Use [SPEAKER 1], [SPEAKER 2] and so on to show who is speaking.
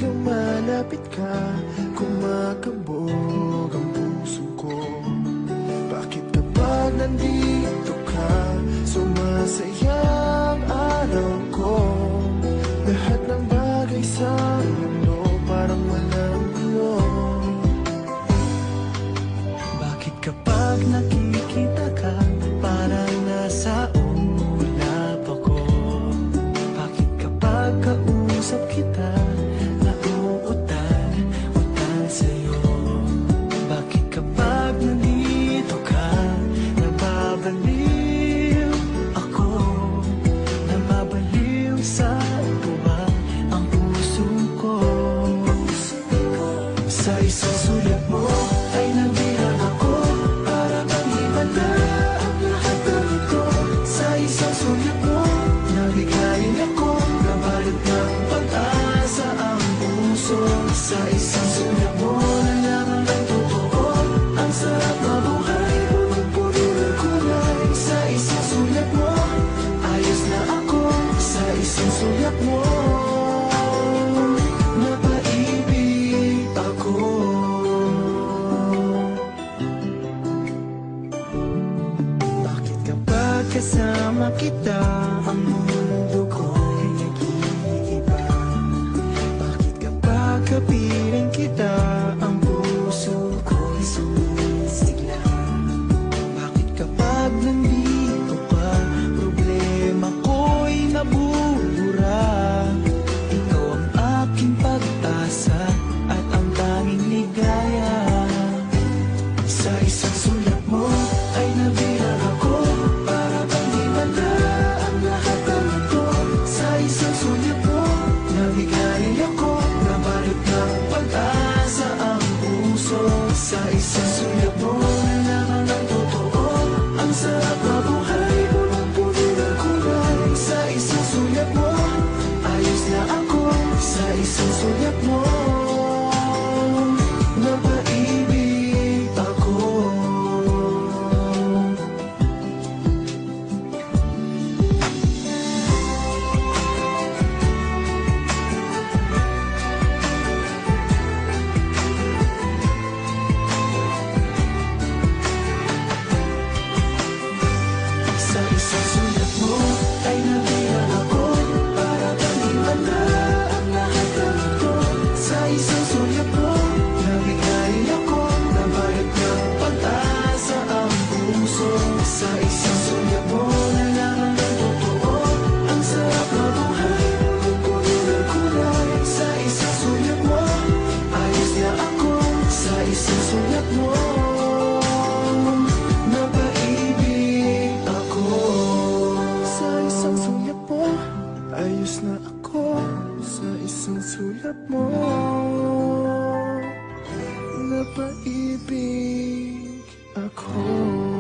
[SPEAKER 1] lumalapit ka, kumakabog ang puso ko. Bakit kapag nandito ka, sumasaya ang araw ko? Lahat ng bagay sa mundo parang walang gulo. Bakit kapag nakikita ka, parang nasa ulap ako? Bakit kapag kausap kita, nauutal sa'yo? Bakit kapag nandito ka, nababaliw ako? Nababaliw sa tuwa ang puso ko. Sa isang sulat mo ay nabilang ako, para bang himala ang lahat ng ito. Sa isang sulat mo, nabigayin ako, nabalot ng pag-asa ang puso. Sa isang sulat mo, nalaman ng totoo, ang sarap na buhay, punong-puno ng kulay. Sa isang sulat mo, ayos na ako. Sa isang sulat mo, napaibig ako. Bakit kapag kasama kita, ang mundo ko'y nag-iiba? Bakit kapag kapiling kita, ang puso ko'y sumisigla? Bakit kapag nandito ka, problema ko'y nabubura? Ikaw ang aking pag-asa at ang tanging ligaya. Sa isang sulat mo ay nabilang ako, para bang himala ang lahat ng ito. Sa isang sulat mo, nabigayin ako, nabalot ng pag-asa ang puso. Sa isang sulat mo, nalaman ng totoo, ang sarap na buhay, punong-puno ng kulay. Sa isang sulat mo, ayos na ako. Sa isang sulat mo, napaibig ako. Sa isang sulat mo ay nabilang ako, para bang himala ang lahat ng ito. Sa isang sulat mo, nabigayin ako, nabalot ng pag-asa ang puso. Sa isang sulat mo, nalaman ng totoo, ang sarap na buhay, punong-puno ng kulay. Sa isang sulat mo, ayos na ako. Sa isang sulat mo, napaibig ako. Sa isang sulat mo, ayos na ako. Sa isang sulat mo, napaibig ako.